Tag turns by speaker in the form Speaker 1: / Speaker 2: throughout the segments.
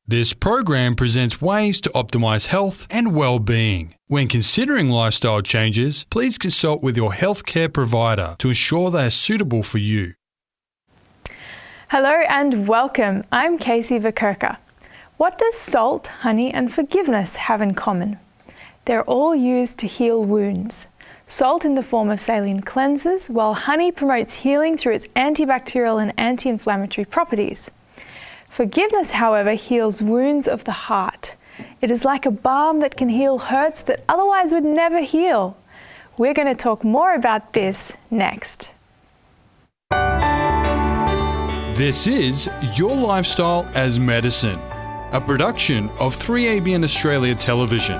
Speaker 1: This program presents ways to optimize health and well-being. When considering lifestyle changes, please consult with your healthcare provider to ensure they are suitable for you.
Speaker 2: Hello and welcome. I'm Kaysie Vokurka. What does salt, honey and forgiveness have in common? They're all used to heal wounds. Salt in the form of saline cleanses, while honey promotes healing through its antibacterial and anti-inflammatory properties. Forgiveness, however, heals wounds of the heart. It is like a balm that can heal hurts that otherwise would never heal. We're going to talk more about this next.
Speaker 1: This is Your Lifestyle as Medicine, a production of 3ABN Australia Television.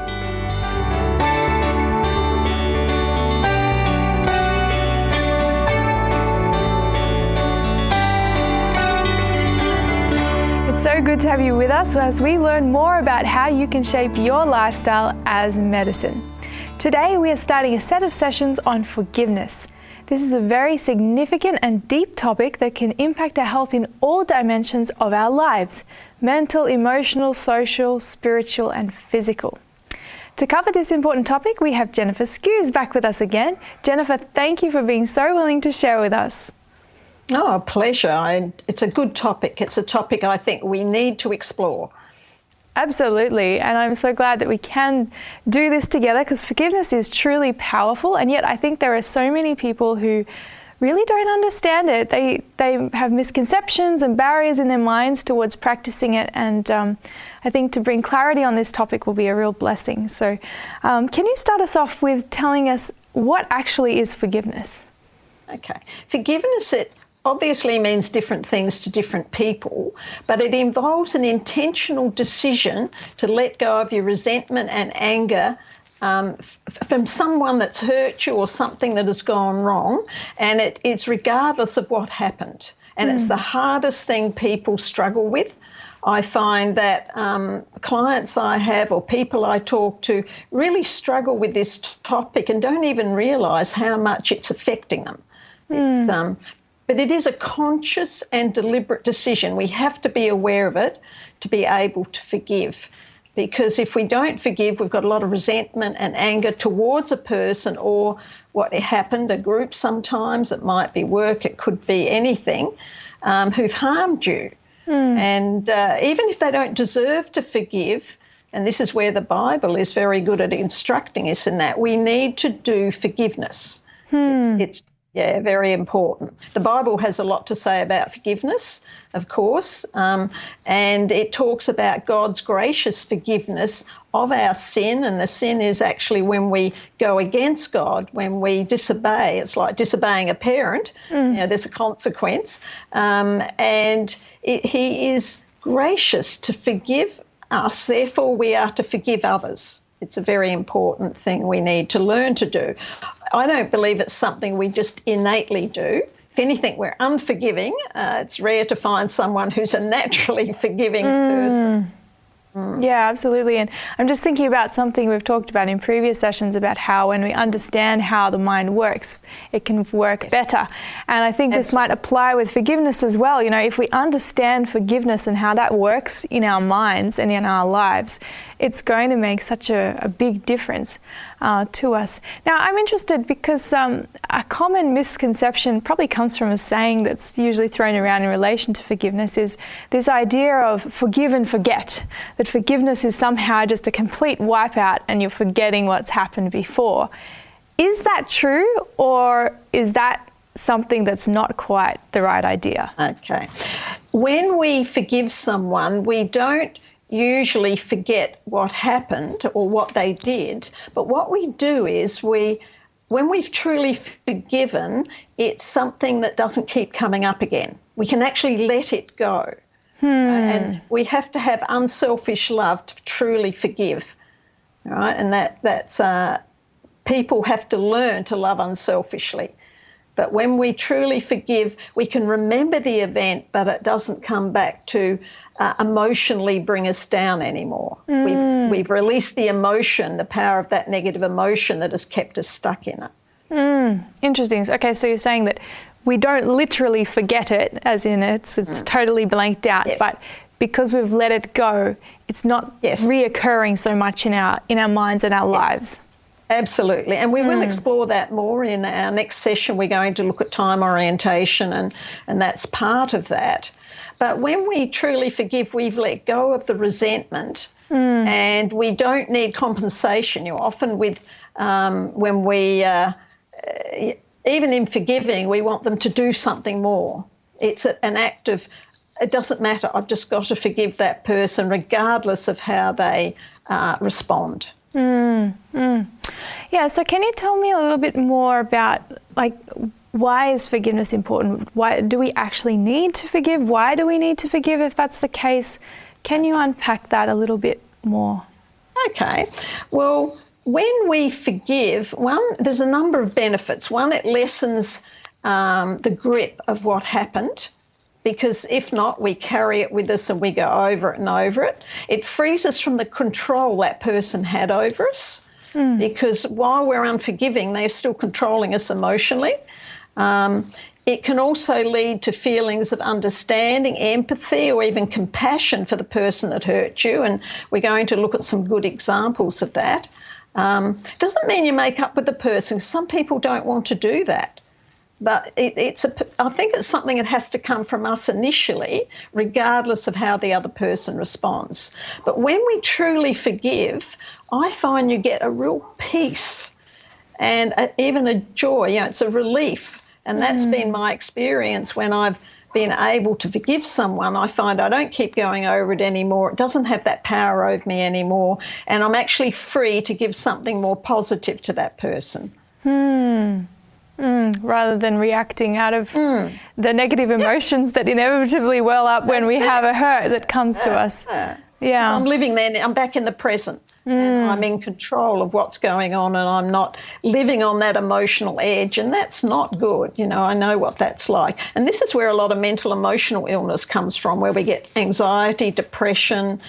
Speaker 2: So good to have you with us as we learn more about how you can shape your lifestyle as medicine. Today we are starting a set of sessions on forgiveness. This is a very significant and deep topic that can impact our health in all dimensions of our lives: mental, emotional, social, spiritual and physical. To cover this important topic, we have Jenifer Skues back with us again. Jenifer, thank you for being so willing to share with us.
Speaker 3: Oh, a pleasure. It's a good topic. It's a topic I think we need to explore.
Speaker 2: Absolutely. And I'm so glad that we can do this together because forgiveness is truly powerful. And yet I think there are so many people who really don't understand it. They have misconceptions and barriers in their minds towards practicing it. And I think to bring clarity on this topic will be a real blessing. So can you start us off with telling us what actually is forgiveness?
Speaker 3: Okay. Forgiveness, it obviously means different things to different people, but it involves an intentional decision to let go of your resentment and anger from someone that's hurt you or something that has gone wrong, and it's regardless of what happened. And it's the hardest thing people struggle with. I find that clients I have or people I talk to really struggle with this topic and don't even realise how much it's affecting them. But it is a conscious and deliberate decision. We have to be aware of it to be able to forgive. Because if we don't forgive, we've got a lot of resentment and anger towards a person or what happened, a group sometimes. It might be work, it could be anything, who've harmed you. And even if they don't deserve to forgive, and this is where the Bible is very good at instructing us in that, we need to do forgiveness. It's very important. The Bible has a lot to say about forgiveness, of course, and it talks about God's gracious forgiveness of our sin, and the sin is actually when we go against God, when we disobey. It's like disobeying a parent. There's a consequence, and He is gracious to forgive us, therefore we are to forgive others. It's a very important thing we need to learn to do. I don't believe it's something we just innately do. If anything, we're unforgiving. It's rare to find someone who's a naturally forgiving person.
Speaker 2: Yeah, absolutely. And I'm just thinking about something we've talked about in previous sessions about how when we understand how the mind works, it can work better. And I think this might apply with forgiveness as well. You know, if we understand forgiveness and how that works in our minds and in our lives, it's going to make such a big difference to us. Now, I'm interested because a common misconception probably comes from a saying that's usually thrown around in relation to forgiveness is this idea of forgive and forget, that forgiveness is somehow just a complete wipeout and you're forgetting what's happened before. Is that true, or is that something that's not quite the right idea?
Speaker 3: Okay. When we forgive someone, we don't usually forget what happened or what they did, but what we do is when we've truly forgiven, it's something that doesn't keep coming up again. We can actually let it go. And we have to have unselfish love to truly forgive, right? And that's people have to learn to love unselfishly. But when we truly forgive, we can remember the event, but it doesn't come back to emotionally bring us down anymore. We've released the emotion, the power of that negative emotion that has kept us stuck in it.
Speaker 2: Interesting. Okay, so you're saying that we don't literally forget it, as in it's totally blanked out, but because we've let it go, it's not reoccurring so much in our minds and our lives.
Speaker 3: Absolutely, and we will explore that more in our next session. We're going to look at time orientation, and that's part of that. But when we truly forgive, we've let go of the resentment, and we don't need compensation. Often with when we, even in forgiving, we want them to do something more. It's an act of, it doesn't matter, I've just got to forgive that person regardless of how they respond.
Speaker 2: Yeah, so can you tell me a little bit more about, like, why is forgiveness important? Why do we actually need to forgive? Why do we need to forgive if that's the case? Can you unpack that a little bit more?
Speaker 3: Okay. Well, when we forgive, there's a number of benefits. One, it lessens the grip of what happened, because if not, we carry it with us and we go over it and over it. It frees us from the control that person had over us, because while we're unforgiving, they're still controlling us emotionally. It can also lead to feelings of understanding, empathy, or even compassion for the person that hurt you, and we're going to look at some good examples of that. Doesn't mean you make up with the person. Some people don't want to do that. But I think it's something that has to come from us initially, regardless of how the other person responds. But when we truly forgive, I find you get a real peace and even a joy. It's a relief. And that's been my experience when I've been able to forgive someone. I find I don't keep going over it anymore. It doesn't have that power over me anymore. And I'm actually free to give something more positive to that person.
Speaker 2: Rather than reacting out of the negative emotions that inevitably well up when we have a hurt that comes to us. Yeah,
Speaker 3: I'm living there. I'm back in the present, and I'm in control of what's going on, and I'm not living on that emotional edge, and that's not good. I know what that's like, and this is where a lot of mental emotional illness comes from, where we get anxiety, depression,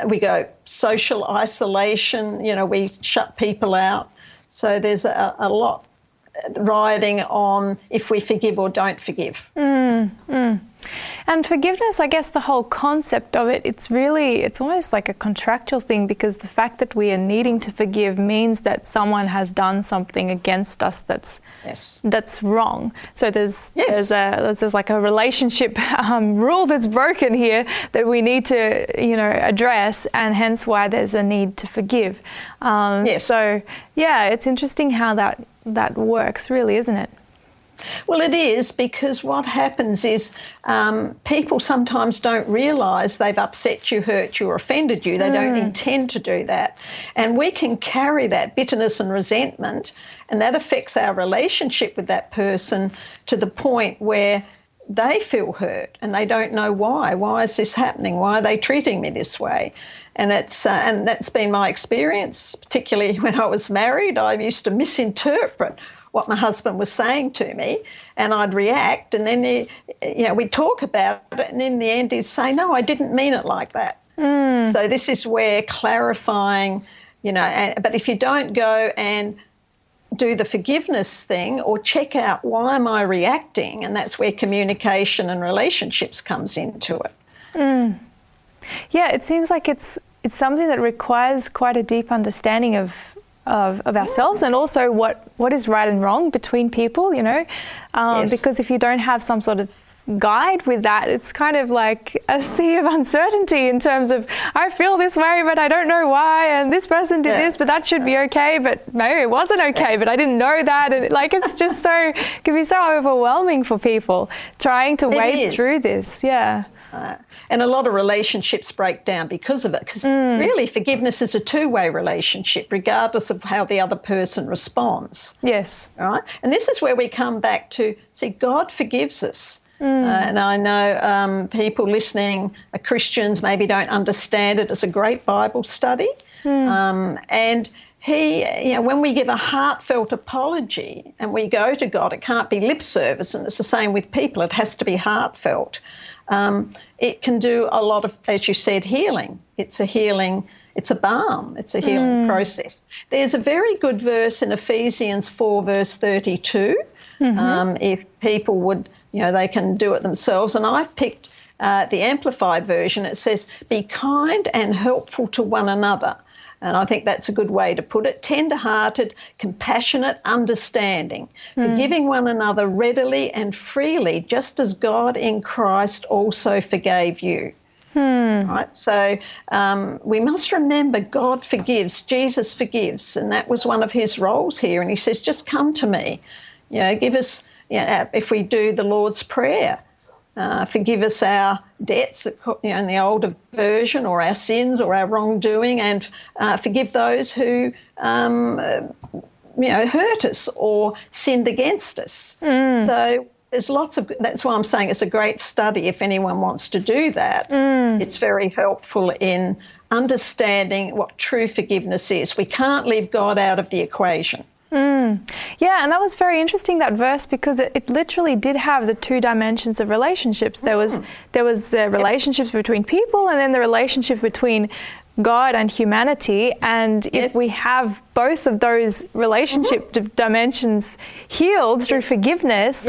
Speaker 3: we go social isolation. We shut people out. So there's a lot riding on if we forgive or don't forgive.
Speaker 2: And forgiveness, I guess the whole concept of it, it's almost like a contractual thing, because the fact that we are needing to forgive means that someone has done something against us that's wrong. So there's like a relationship rule that's broken here that we need to address, and hence why there's a need to forgive. So yeah, it's interesting how that works, really, isn't it?
Speaker 3: Well, it is, because what happens is people sometimes don't realise they've upset you, hurt you, or offended you. They don't intend to do that. And we can carry that bitterness and resentment, and that affects our relationship with that person to the point where they feel hurt and they don't know why. Why is this happening? Why are they treating me this way? And that's been my experience, particularly when I was married. I used to misinterpret what my husband was saying to me, and I'd react, and then we'd talk about it, and in the end he'd say, no, I didn't mean it like that. So this is where clarifying, but if you don't go and do the forgiveness thing or check out why am I reacting, and that's where communication and relationships comes into it.
Speaker 2: Yeah, it seems like it's something that requires quite a deep understanding of ourselves, and also what is right and wrong between people, because if you don't have some sort of guide with that, it's kind of like a sea of uncertainty in terms of, I feel this way, but I don't know why, and this person did this, but that should be okay, but maybe it wasn't okay, but I didn't know that, and it's just it can be so overwhelming for people trying to wade through this.
Speaker 3: And a lot of relationships break down because of it, because really forgiveness is a two-way relationship regardless of how the other person responds.
Speaker 2: Yes.
Speaker 3: All right? And this is where we come back to, see, God forgives us. And I know people listening are Christians, maybe don't understand it. It's a great Bible study. And He, when we give a heartfelt apology and we go to God, it can't be lip service, and it's the same with people. It has to be heartfelt. It can do a lot of, as you said, healing. It's a healing, it's a balm, it's a healing process. There's a very good verse in Ephesians 4, verse 32. If people would, they can do it themselves. And I've picked the Amplified version, it says, be kind and helpful to one another. And I think that's a good way to put it. Tender-hearted, compassionate, understanding, forgiving one another readily and freely, just as God in Christ also forgave you. Right? So we must remember God forgives, Jesus forgives, and that was one of his roles here. And he says, just come to me. Give us, if we do the Lord's Prayer, forgive us our debts, in the older version, or our sins or our wrongdoing, and forgive those who, hurt us or sinned against us. So there's lots of, that's why I'm saying it's a great study if anyone wants to do that. It's very helpful in understanding what true forgiveness is. We can't leave God out of the equation.
Speaker 2: Yeah, and that was very interesting, that verse, because it literally did have the two dimensions of relationships. There was the relationships between people, and then the relationship between God and humanity. And if we have both of those relationship dimensions healed through forgiveness,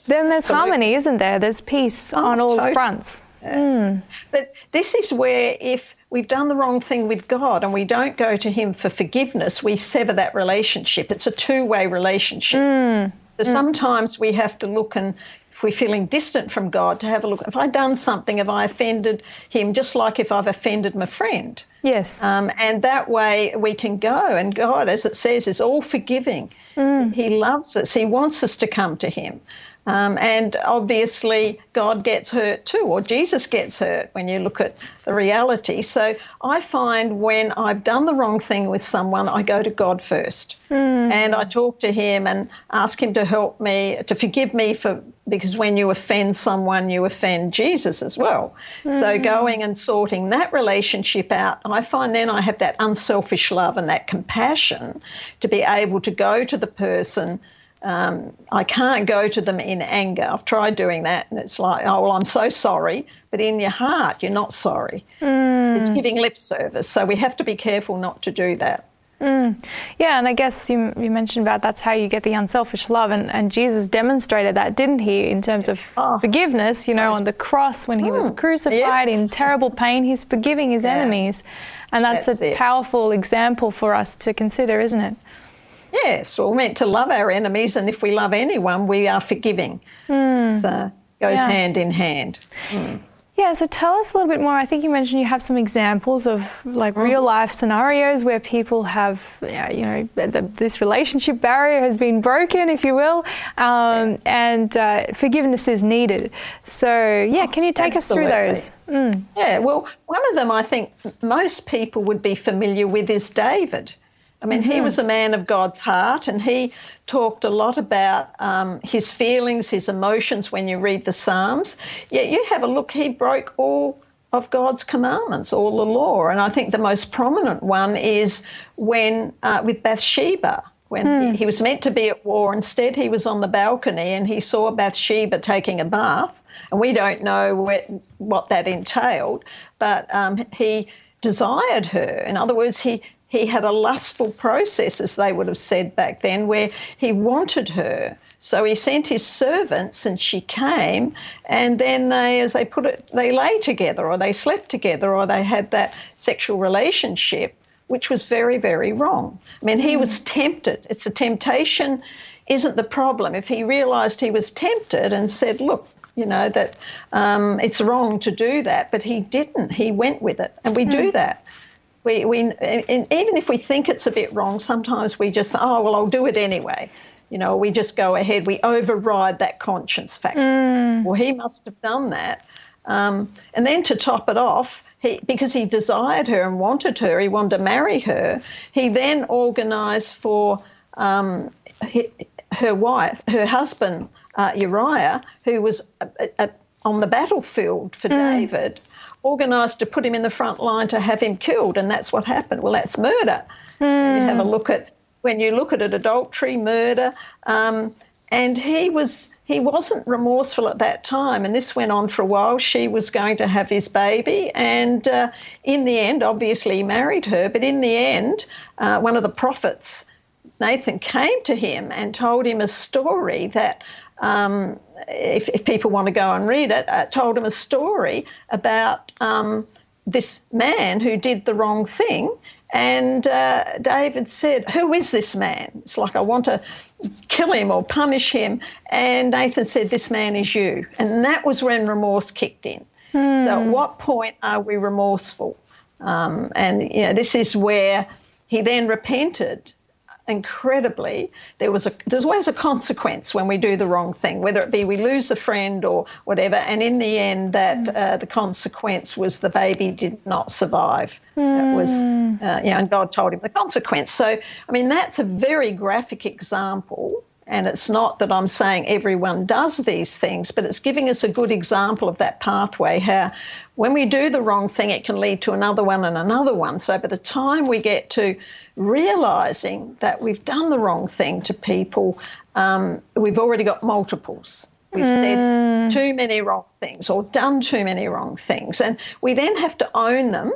Speaker 2: then there's harmony, isn't there? There's peace on all fronts.
Speaker 3: But this is where, if we've done the wrong thing with God and we don't go to him for forgiveness, we sever that relationship. It's a two-way relationship. So sometimes we have to look, and if we're feeling distant from God, to have a look. Have I done something? Have I offended him? Just like if I've offended my friend.
Speaker 2: Yes.
Speaker 3: And that way we can go. And God, as it says, is all forgiving. He loves us. He wants us to come to him. And obviously God gets hurt too, or Jesus gets hurt when you look at the reality. So I find when I've done the wrong thing with someone, I go to God first. And I talk to him and ask him to help me, to forgive me, because when you offend someone, you offend Jesus as well. So going and sorting that relationship out, I find then I have that unselfish love and that compassion to be able to go to the person. I can't go to them in anger. I've tried doing that, and it's like, oh, well, I'm so sorry, but in your heart, you're not sorry. It's giving lip service, so we have to be careful not to do that.
Speaker 2: Yeah, and I guess you mentioned about that's how you get the unselfish love, and Jesus demonstrated that, didn't he, in terms of forgiveness, on the cross when he was crucified in terrible pain, he's forgiving his enemies, and that's a powerful example for us to consider, isn't it?
Speaker 3: Yes, we're meant to love our enemies, and if we love anyone, we are forgiving. So it goes hand in hand.
Speaker 2: Yeah, so tell us a little bit more. I think you mentioned you have some examples of real life scenarios where people have, this relationship barrier has been broken, if you will, and forgiveness is needed. So, can you take us through those?
Speaker 3: Yeah, well, one of them I think most people would be familiar with is David. I mean, he was a man of God's heart, and he talked a lot about his feelings, his emotions when you read the Psalms. Yet you have a look, he broke all of God's commandments, all the law. And I think the most prominent one is when with Bathsheba, when he was meant to be at war. Instead, he was on the balcony and he saw Bathsheba taking a bath. And we don't know what that entailed, but he desired her. In other words, he had a lustful process, as they would have said back then, where he wanted her. So he sent his servants, and she came, and then they, as they put it, they lay together, or they slept together, or they had that sexual relationship, which was very, very wrong. I mean, he was tempted. It's a temptation isn't the problem. If he realised he was tempted and said, look, that it's wrong to do that, but he didn't. He went with it, and we do that. We even if we think it's a bit wrong, sometimes we just, I'll do it anyway. We just go ahead. We override that conscience factor. Well, he must have done that. And then to top it off, because he desired her and wanted her, he wanted to marry her, he then organised for her husband, Uriah, who was on the battlefield for David, organised to put him in the front line to have him killed, and that's what happened. Well, that's murder. You have a look at, when you look at it, adultery, murder, and he wasn't remorseful at that time, and this went on for a while. She was going to have his baby, and in the end, obviously he married her, but in the end, one of the prophets, Nathan, came to him and told him a story that if people want to go and read it, told him a story about this man who did the wrong thing. And David said, "Who is this man?" It's like, I want to kill him or punish him. And Nathan said, "This man is you." And that was when remorse kicked in. So at what point are we remorseful? And, this is where he then repented. Incredibly, there's always a consequence when we do the wrong thing, whether it be we lose a friend or whatever. And in the end, that the consequence was the baby did not survive. That was, and God told him the consequence. So, I mean, that's a very graphic example. And it's not that I'm saying everyone does these things, but it's giving us a good example of that pathway, how when we do the wrong thing, it can lead to another one and another one. So by the time we get to realising that we've done the wrong thing to people, we've already got multiples. We've said too many wrong things or done too many wrong things. And we then have to own them.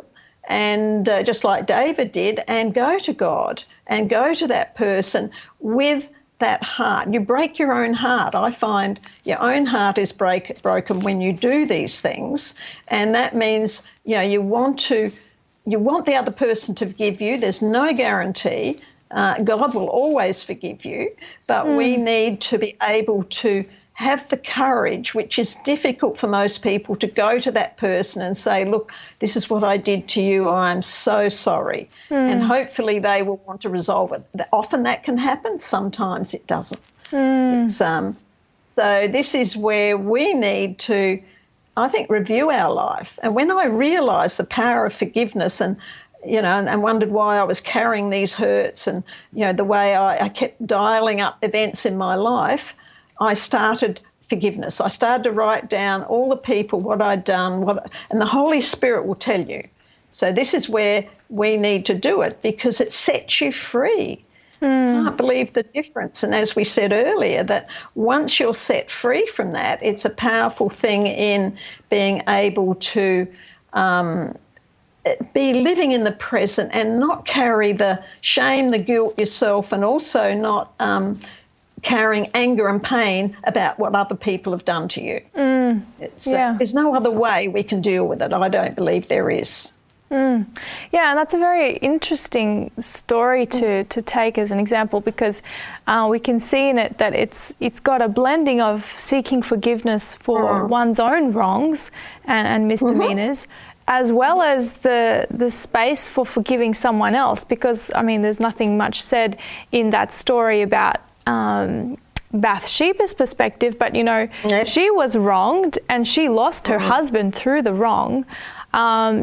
Speaker 3: And just like David did, and go to God and go to that person with that heart. You break your own heart. I find your own heart is broken when you do these things, and that means you want the other person to forgive you. There's no guarantee. God will always forgive you, but we need to be able to have the courage, which is difficult for most people, to go to that person and say, "Look, this is what I did to you. I'm so sorry." And hopefully they will want to resolve it. Often that can happen. Sometimes it doesn't. It's, so this is where we need to, I think, review our life. And when I realised the power of forgiveness and wondered why I was carrying these hurts and, the way I kept dialing up events in my life, I started forgiveness. I started to write down all the people, what I'd done, and the Holy Spirit will tell you. So this is where we need to do it because it sets you free. I can't believe the difference. And as we said earlier, that once you're set free from that, it's a powerful thing in being able to be living in the present and not carry the shame, the guilt yourself, and also not carrying anger and pain about what other people have done to you. There's no other way we can deal with it. I don't believe there is.
Speaker 2: Yeah, and that's a very interesting story to take as an example because we can see in it that it's got a blending of seeking forgiveness for one's own wrongs and misdemeanors, as well as the space for forgiving someone else, because, I mean, there's nothing much said in that story about Bathsheba's perspective, but, she was wronged and she lost her husband through the wrong.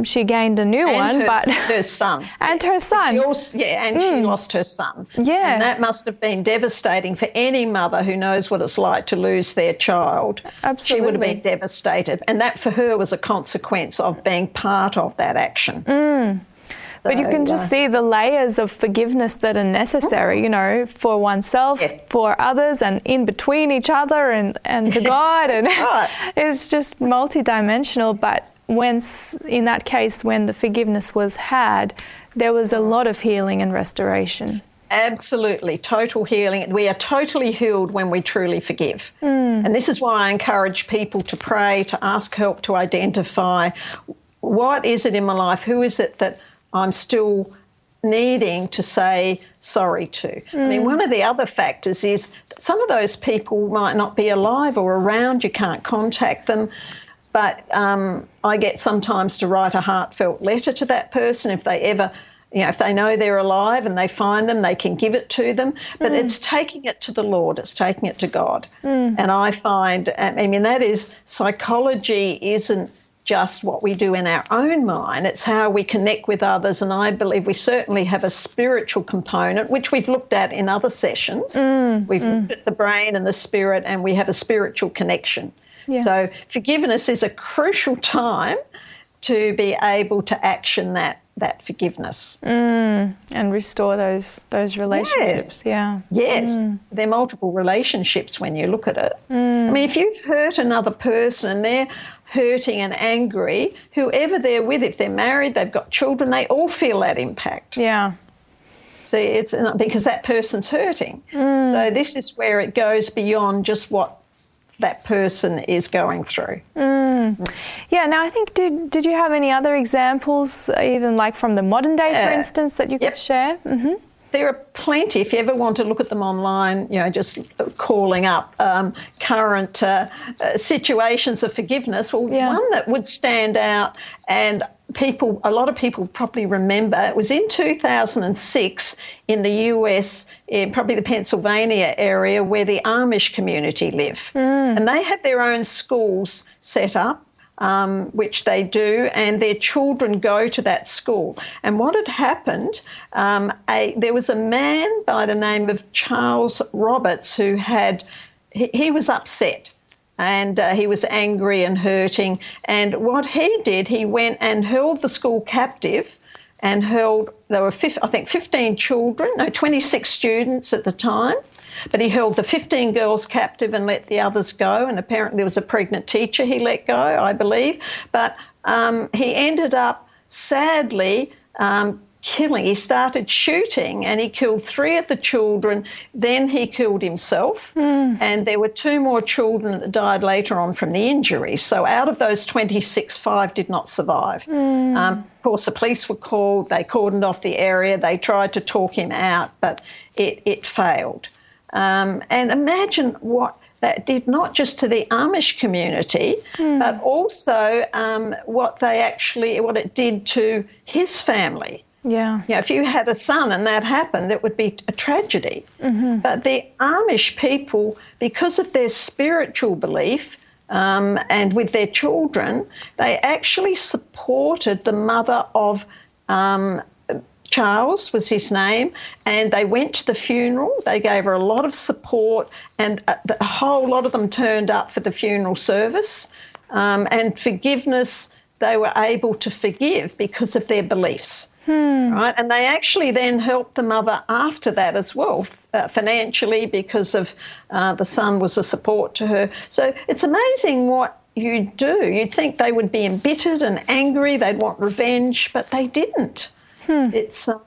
Speaker 2: She gained a new one, but
Speaker 3: her son.
Speaker 2: And her son.
Speaker 3: She lost her son.
Speaker 2: Yeah.
Speaker 3: And that must have been devastating for any mother who knows what it's like to lose their child.
Speaker 2: Absolutely.
Speaker 3: She would have been devastated. And that for her was a consequence of being part of that action.
Speaker 2: But you can just see the layers of forgiveness that are necessary, for oneself, for others, and in between each other and to God. And it's just multidimensional. But in that case, when the forgiveness was had, there was a lot of healing and restoration.
Speaker 3: Absolutely, total healing. We are totally healed when we truly forgive. And this is why I encourage people to pray, to ask help, to identify what is it in my life, who is it that I'm still needing to say sorry to. I mean, one of the other factors is that some of those people might not be alive or around, you can't contact them, but I get sometimes to write a heartfelt letter to that person if they ever, if they know they're alive and they find them, they can give it to them. But it's taking it to the Lord, it's taking it to God. And I find, that is, psychology isn't just what we do in our own mind, it's how we connect with others, and I believe we certainly have a spiritual component, which we've looked at in other sessions. We've looked at the brain and the spirit, and we have a spiritual connection. So forgiveness is a crucial time to be able to action that forgiveness.
Speaker 2: And restore those relationships. They're multiple relationships when you look at it.
Speaker 3: I mean, if you've hurt another person and they're hurting and angry, whoever they're with, if they're married, they've got children, they all feel that impact. See, it's not because that person's hurting. So this is where it goes beyond just what that person is going through.
Speaker 2: Yeah, now I think, did you have any other examples, even like from the modern day, for instance, that you could share? Mm-hmm.
Speaker 3: There are plenty. If you ever want to look at them online, just calling up current situations of forgiveness. Well, one that would stand out, and a lot of people probably remember, it was in 2006 in the US, in probably the Pennsylvania area, where the Amish community live. And they had their own schools set up, which they do, and their children go to that school. And what had happened, there was a man by the name of Charles Roberts who he was upset. And he was angry and hurting. And what he did, he went and held the school captive and there were 15 children, 26 students at the time. But he held the 15 girls captive and let the others go. And apparently there was a pregnant teacher he let go, I believe. But he ended up, sadly, killing. He started shooting and he killed 3 of the children. Then he killed himself. And there were 2 more children that died later on from the injuries. So out of those 26, 5 did not survive. Of course, the police were called. They cordoned off the area. They tried to talk him out, but it failed. And imagine what that did, not just to the Amish community, but also what it did to his family. Yeah. If you had a son and that happened, it would be a tragedy. But the Amish people, because of their spiritual belief and with their children, they actually supported the mother of Charles was his name, and they went to the funeral. They gave her a lot of support, and a whole lot of them turned up for the funeral service. And forgiveness, they were able to forgive because of their beliefs. Right? And they actually then helped the mother after that as well, financially, because of the son was a support to her. So it's amazing what you do. You'd think they would be embittered and angry, they'd want revenge, but they didn't. It's a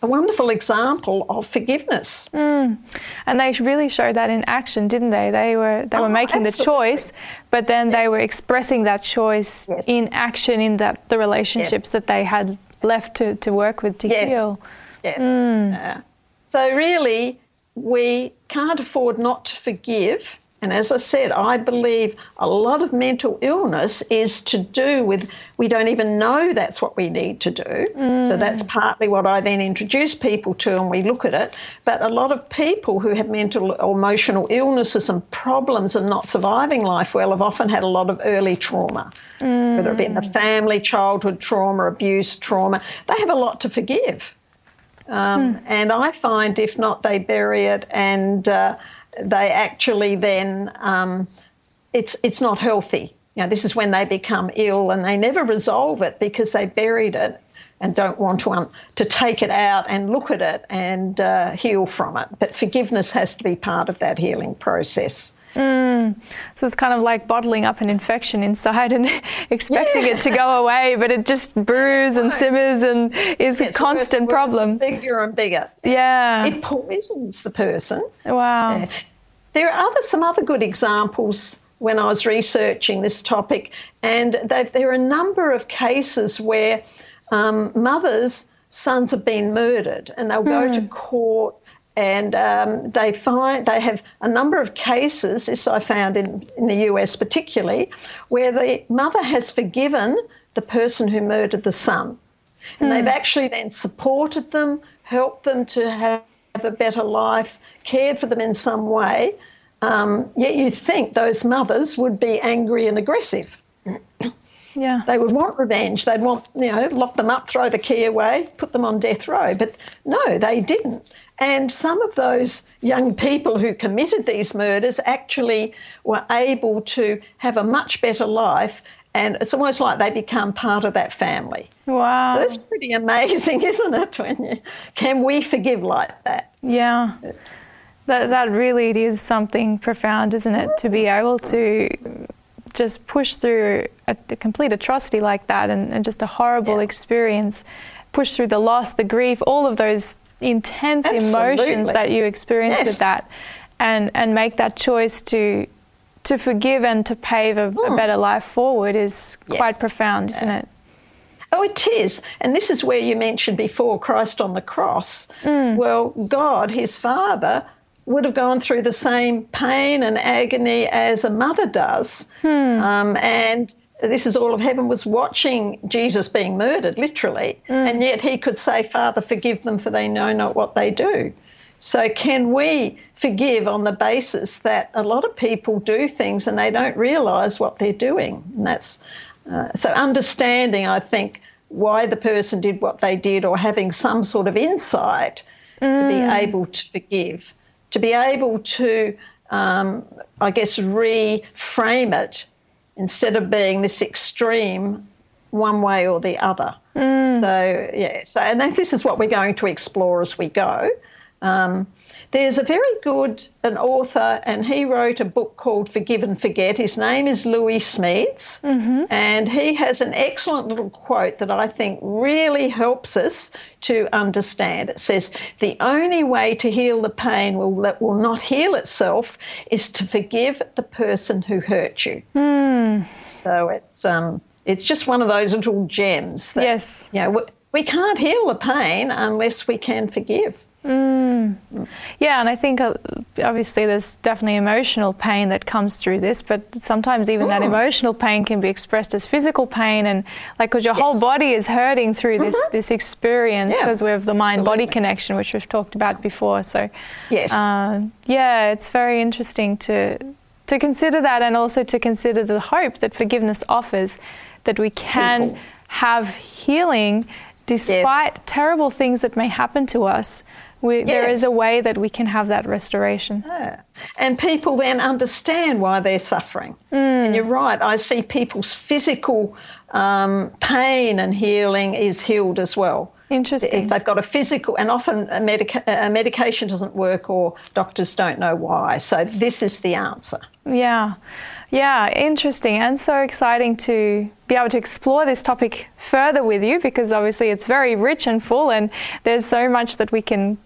Speaker 3: wonderful example of forgiveness. And
Speaker 2: they really showed that in action, didn't they? They were making the choice, but then they were expressing that choice in action in the relationships that they had left to work with to heal. So really, we can't afford not to forgive. And as I said, I believe a lot of mental illness is to do with we don't even know that's what we need to do. So that's partly what I then introduce people to, and we look at it. But a lot of people who have mental or emotional illnesses and problems and not surviving life well have often had a lot of early trauma, whether it be in the family, childhood trauma, abuse, trauma. They have a lot to forgive. And I find if not, they bury it, and they actually then, it's not healthy. This is when they become ill, and they never resolve it because they buried it and don't want to take it out and look at it and heal from it. But forgiveness has to be part of that healing process. So it's kind of like bottling up an infection inside and expecting it to go away, but it just brews and simmers and is a constant problem.
Speaker 3: Bigger and bigger.
Speaker 2: Yeah.
Speaker 3: It poisons the person.
Speaker 2: Wow.
Speaker 3: There are some other good examples when I was researching this topic, and there are a number of cases where mothers' sons have been murdered, and they'll go to court. And they have a number of cases, this I found in the US particularly, where the mother has forgiven the person who murdered the son. And they've actually then supported them, helped them to have a better life, cared for them in some way. Yet you think those mothers would be angry and aggressive.
Speaker 2: Yeah.
Speaker 3: They would want revenge. They'd want, lock them up, throw the key away, put them on death row. But no, they didn't. And some of those young people who committed these murders actually were able to have a much better life, and it's almost like they become part of that family.
Speaker 2: Wow.
Speaker 3: So that's pretty amazing, isn't it? Can we forgive like that?
Speaker 2: Yeah. That really is something profound, isn't it? To be able to just push through a complete atrocity like that and just a horrible experience, push through the loss, the grief, all of those intense emotions that you experience with that, and make that choice to to forgive and to pave a better life forward is quite profound, isn't it?
Speaker 3: Oh, it is. And this is where you mentioned before Christ on the cross. Well, God, his Father, would have gone through the same pain and agony as a mother does. And this is all of heaven was watching Jesus being murdered, literally. And yet he could say, Father, forgive them, for they know not what they do. So can we forgive on the basis that a lot of people do things and they don't realise what they're doing? And that's so understanding, I think, why the person did what they did, or having some sort of insight to be able to forgive, to be able to, I guess, reframe it instead of being this extreme one way or the other. So and this is what we're going to explore as we go. There's a very good an author, and he wrote a book called Forgive and Forget. His name is Louis Smeeds, and he has an excellent little quote that I think really helps us to understand. It says, the only way to heal the pain that will not heal itself is to forgive the person who hurt you. So it's just one of those little gems that, we can't heal the pain unless we can forgive.
Speaker 2: Yeah, and I think obviously there's definitely emotional pain that comes through this, but sometimes even that emotional pain can be expressed as physical pain, and because your whole body is hurting through this experience, because we have the mind-body connection, which we've talked about before. So it's very interesting to consider that, and also to consider the hope that forgiveness offers, that we can have healing despite terrible things that may happen to us. There is a way that we can have that restoration. And
Speaker 3: people then understand why they're suffering. And you're right, I see people's physical pain and healing is healed as well.
Speaker 2: Interesting.
Speaker 3: If they've got a physical, and often a medication doesn't work, or doctors don't know why. So this is the answer. Yeah, interesting, and so exciting to be able to explore this topic further with you, because obviously it's very rich and full, and there's so much that we can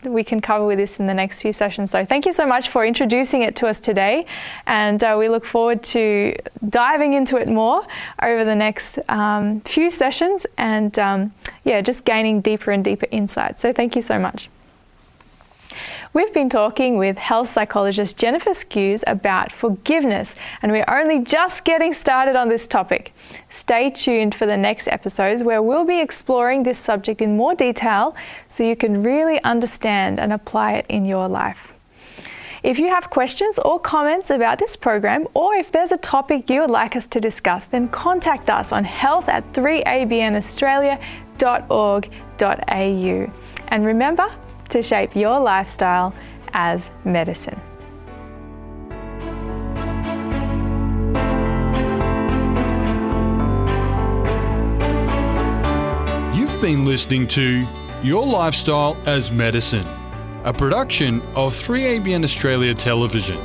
Speaker 3: cover with this in the next few sessions. So thank you so much for introducing it to us today, and we look forward to diving into it more over the next few sessions, and just gaining deeper and deeper insights. So thank you so much. We've been talking with health psychologist Jenifer Skues about forgiveness, and we're only just getting started on this topic. Stay tuned for the next episodes, where we'll be exploring this subject in more detail so you can really understand and apply it in your life. If you have questions or comments about this program, or if there's a topic you would like us to discuss, then contact us on health@3abnaustralia.org.au. And remember to shape your lifestyle as medicine.
Speaker 1: You've been listening to Your Lifestyle as Medicine, a production of 3ABN Australia Television.